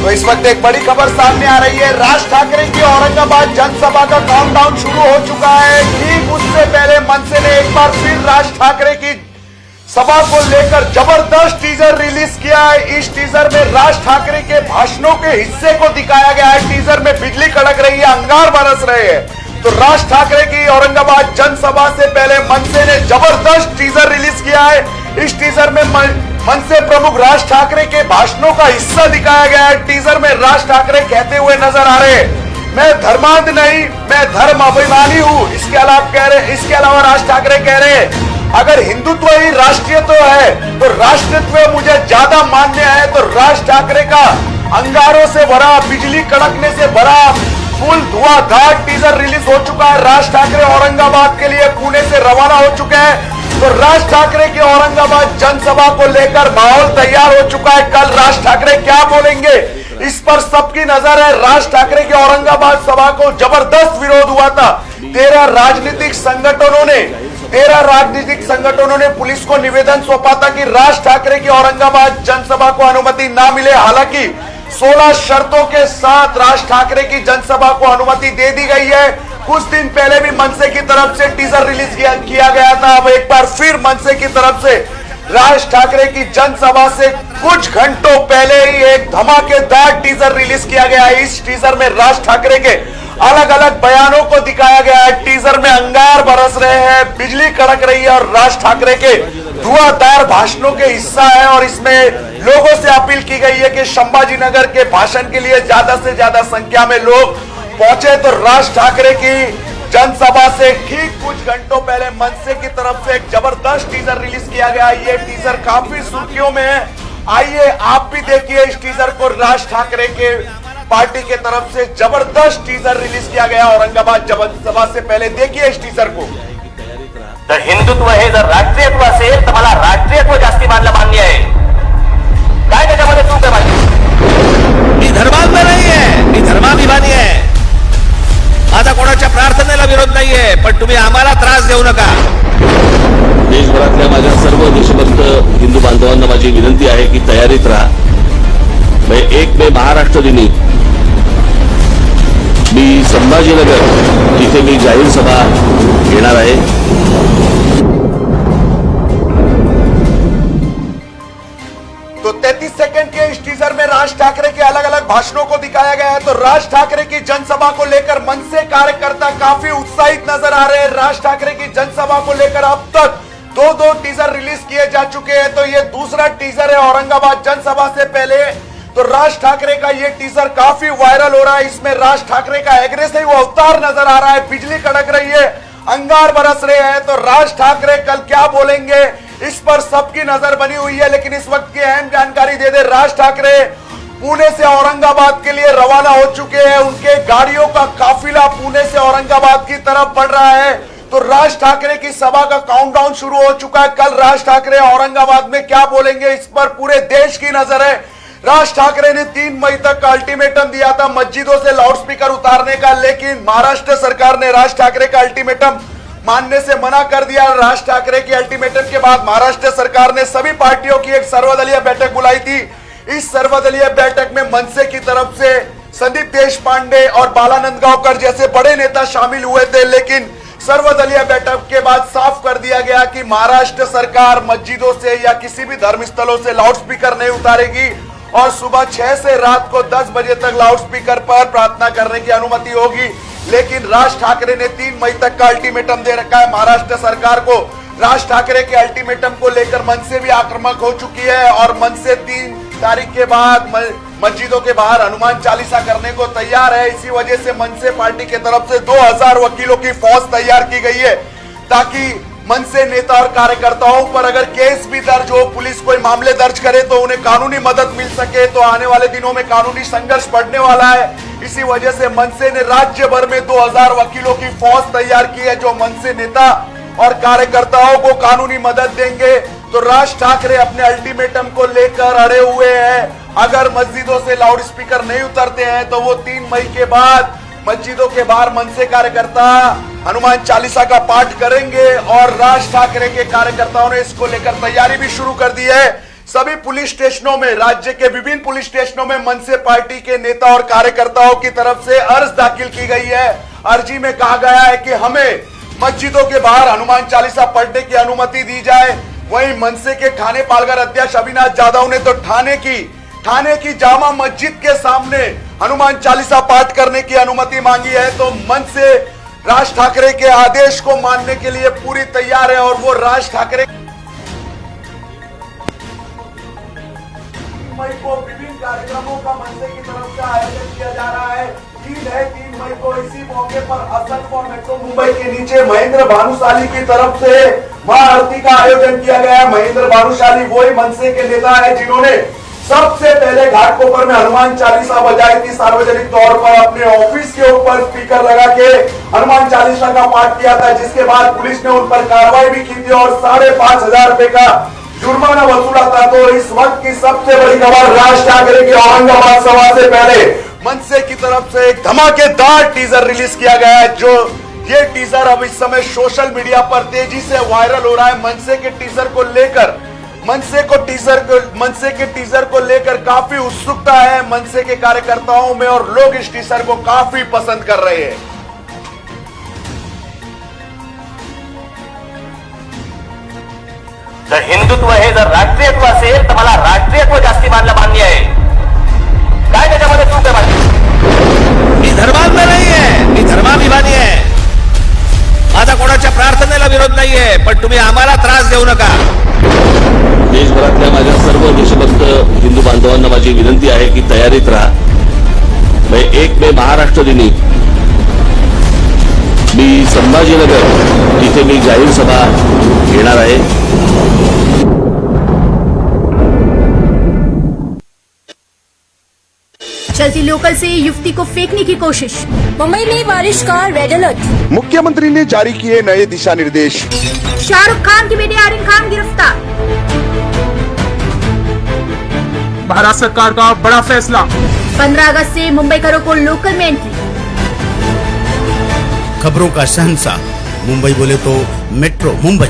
तो इस वक्त एक बड़ी खबर सामने आ रही है। राज ठाकरे की औरंगाबाद जनसभा का काउंटडाउन शुरू हो चुका है। ठीक उससे पहले मनसे ने एक बार फिर राज ठाकरे की सभा को लेकर जबरदस्त टीजर रिलीज किया है। इस टीजर में राज ठाकरे के भाषणों के हिस्से को दिखाया गया है। टीजर में बिजली कड़क रही है, अंगार बरस रहे हैं। तो राज ठाकरे की औरंगाबाद जनसभा से पहले मनसे ने जबरदस्त टीजर रिलीज किया है। इस टीजर में मनसे प्रमुख राज ठाकरे के भाषणों का हिस्सा दिखाया गया है। टीजर में राज ठाकरे कहते हुए नजर आ रहे हैं, मैं धर्मांध नहीं, मैं धर्म अभिमानी हूं। इसके अलावा राज ठाकरे कह रहे हैं, अगर हिंदुत्व ही राष्ट्रीयत्व है तो राष्ट्रत्व मुझे ज्यादा मान्य है। तो राज ठाकरे का अंगारों से भरा, बिजली कड़कने से भरा, फुल धुआंधार टीजर रिलीज हो चुका है। राज ठाकरे औरंगाबाद के लिए पुणे से रवाना हो चुके हैं। तो राज ठाकरे की औरंगाबाद जनसभा को लेकर माहौल तैयार हो चुका है। कल राज ठाकरे क्या बोलेंगे, इस पर सबकी नजर है। राज ठाकरे की औरंगाबाद सभा को जबरदस्त विरोध हुआ था। 13 राजनीतिक संगठनों ने पुलिस को निवेदन सौंपा था कि राज ठाकरे की औरंगाबाद जनसभा को अनुमति ना मिले। हालांकि 16 शर्तों के साथ राज ठाकरे की जनसभा को अनुमति दे दी गई है। कुछ दिन पहले भी मनसे की तरफ से टीजर रिलीज किया गया था। अब एक बार फिर मनसे की तरफ से राज ठाकरे की जनसभा से कुछ घंटों पहले ही एक धमाकेदार टीजर रिलीज किया गया है। इस टीजर में राज ठाकरे के अलग अलग बयानों को दिखाया गया है। टीजर में अंगार बरस रहे हैं, बिजली कड़क रही है और राज ठाकरे के धुआंधार भाषणों के हिस्सा है। और इसमें लोगों से अपील की गई है कि संभाजी नगर के भाषण के लिए ज्यादा से ज्यादा संख्या में लोग पहुंचे। तो राज ठाकरे की जनसभा से ठीक कुछ घंटों पहले मनसे की तरफ से एक जबरदस्त टीजर रिलीज किया गया। ये टीजर काफी सुर्खियों में है। आइए आप भी देखिए इस टीजर को। राज ठाकरे के पार्टी के तरफ से जबरदस्त टीजर रिलीज किया गया औरंगाबाद जनसभा से पहले। देखिए इस टीजर को। तर हिंदुत्व हे जर राष्ट्रीयत्व असेल तर मला राष्ट्रीयत्व जास्ती मान्य आहे। काय त्याच्यामध्ये चूक आहे माझी? मी धर्मांध नाही आहे, मी धर्माभिमानी आहे। माझा कोणाच्या प्रार्थनेला विरोध नाहीये, पण तुम्ही आम्हाला त्रास देऊ नका। देशभरातल्या माझ्या सर्व देशभक्त हिंदू बांधवांना माझी विनंती आहे की तयारीत राहा। 1 मे महाराष्ट्र दिनी मी संभाजीनगर इथे मी जाहीर सभा घेणार आहे। तो 33 सेकंड के इस टीजर में राज ठाकरे के अलग अलग भाषणों को दिखाया गया है। तो राज ठाकरे की जनसभा को लेकर मनसे कार्यकर्ता काफी उत्साहित नजर आ रहे हैं। राज ठाकरे की जनसभा को लेकर अब तक दो टीजर रिलीज किए जा चुके हैं। तो ये दूसरा टीजर है औरंगाबाद जनसभा से पहले। तो राज ठाकरे का ये टीजर काफी वायरल हो रहा है। इसमें राज ठाकरे का एग्रेसिव अवतार नजर आ रहा है, बिजली कड़क रही है, अंगार बरस रहे हैं। तो राज ठाकरे कल क्या बोलेंगे, इस पर सबकी नजर बनी हुई है। लेकिन इस वक्त की अहम जानकारी दे दे, राज ठाकरे पुणे से औरंगाबाद के लिए रवाना हो चुके हैं। उनके गाड़ियों का काफिला पुणे से औरंगाबाद की तरफ बढ़ रहा है। तो राज ठाकरे की सभा का काउंटडाउन शुरू हो चुका है। कल राज ठाकरे औरंगाबाद में क्या बोलेंगे, इस पर पूरे देश की नजर है। राज ठाकरे ने 3 मई तक का अल्टीमेटम दिया था मस्जिदों से लाउडस्पीकर उतारने का, लेकिन महाराष्ट्र सरकार ने राज ठाकरे का अल्टीमेटम मानने से मना कर दिया। राज ठाकरे के अल्टीमेटम के बाद महाराष्ट्र सरकार ने सभी पार्टियों की एक सर्वदलीय बैठक बुलाई थी। इस सर्वदलीय बैठक में मनसे की तरफ से संदीप देशपांडे और बालानंद गांवकर जैसे बड़े नेता शामिल हुए थे। लेकिन सर्वदलीय बैठक के बाद साफ कर दिया गया कि महाराष्ट्र सरकार मस्जिदों से या किसी भी धर्मस्थलों से लाउडस्पीकर नहीं उतारेगी और सुबह 6 से रात को 10 बजे तक लाउडस्पीकर पर प्रार्थना करने की अनुमति होगी। लेकिन राज ठाकरे ने 3 मई तक का अल्टीमेटम दे रखा है महाराष्ट्र सरकार को। राज ठाकरे के अल्टीमेटम को लेकर मनसे भी आक्रामक हो चुकी है और मनसे 3 तारीख के बाद मस्जिदों के बाहर हनुमान चालीसा करने को तैयार है। इसी वजह से मनसे पार्टी की तरफ से 2000 वकीलों की फौज तैयार की गई है, ताकि मनसे नेता और कार्यकर्ताओं पर अगर केस भी दर्ज हो, पुलिस कोई मामले दर्ज करे तो उन्हें कानूनी मदद मिल सके। तो आने वाले दिनों में कानूनी संघर्ष बढ़ने वाला है। इसी वजह से मनसे ने राज्य भर में 2000 वकीलों की फौज तैयार की है, जो मनसे नेता और कार्यकर्ताओं को कानूनी मदद देंगे। तो राज ठाकरे अपने अल्टीमेटम को लेकर अड़े हुए हैं। अगर मस्जिदों से लाउडस्पीकर नहीं उतरते हैं तो वो 3 मई के बाद मस्जिदों के बाहर मनसे कार्यकर्ता हनुमान चालीसा का पाठ करेंगे। और राज ठाकरे के कार्यकर्ताओं ने इसको लेकर तैयारी भी शुरू कर दी है। सभी पुलिस स्टेशनों में, राज्य के विभिन्न पुलिस स्टेशनों में मनसे पार्टी के नेता और कार्यकर्ताओं की तरफ से अर्ज दाखिल की गई है। अर्जी में कहा गया है कि हमें मस्जिदों के बाहर हनुमान चालीसा पढ़ने की अनुमति दी जाए। वहीं मनसे के ठाणे पालघर अध्यक्ष अविनाश जाधव ने तो ठाणे की जामा मस्जिद के सामने हनुमान चालीसा पाठ करने की अनुमति मांगी है। तो मनसे राज ठाकरे के आदेश को मानने के लिए पूरी तैयार है और वो राज ठाकरे मई को विभिन्न कार्यक्रमों का मनसे की तरफ से आयोजन किया जा रहा है। ईद है 3 मई को। इसी मौके पर असनपुर मेट्रो मुंबई के नीचे महेंद्र भानुशाली की तरफ से महाआरती का आयोजन किया गया है। महेंद्र भानुशाली वही मनसे के नेता है जिन्होंने सबसे पहले घाटकोपर में हनुमान चालीसा बजाई थी। सार्वजनिक तौर पर अपने ऑफिस के ऊपर स्पीकर लगा के हनुमान चालीसा का पाठ किया था, जिसके बाद पुलिस ने उन पर कार्रवाई भी की थी और 5,500 रुपए का जुर्माना वसूला था। तो इस वक्त की सबसे बड़ी खबर, राज ठाकरे की औरंगाबाद सभा से पहले मनसे की तरफ से एक धमाकेदार टीजर रिलीज किया गया है। जो ये टीजर अब इस समय सोशल मीडिया पर तेजी से वायरल हो रहा है। मनसे के टीजर को लेकर काफी उत्सुकता है मनसे के कार्यकर्ताओं में और लोग इस टीजर को काफी पसंद कर रहे हैं। जर हिंदुत्व हे जर राष्ट्रीयत्व असेल तर मला राष्ट्रीयत्व जास्ती मान्य आहे। काय त्याच्यामध्ये चूक आहे माझी? मी धर्मांध नाहीये, मी धर्माभिमानी आहे. माझा कोणाच्या प्रार्थनेला विरोध नाहीये, पण तुम्ही आम्हाला त्रास देऊ नका. देशभरातल्या माझ्या सर्व देशभक्त हिंदू बांधवांना माझी विनंती आहे की तयारीत राहा. 1 मे महाराष्ट्र दिनी मी संभाजीनगर इथे मी जाहीर सभा घेणार आहे. चलती लोकल से युवती को फेंकने की कोशिश। मुंबई में बारिश का रेड अलर्ट। मुख्यमंत्री ने जारी किए नए दिशा निर्देश। शाहरुख खान की बेटी आर्यन खान गिरफ्तार। भारत सरकार का बड़ा फैसला। 15 अगस्त से मुंबईकरों को लोकल में एंट्री। खबरों का शहंशाह मुंबई बोले तो मेट्रो मुंबई।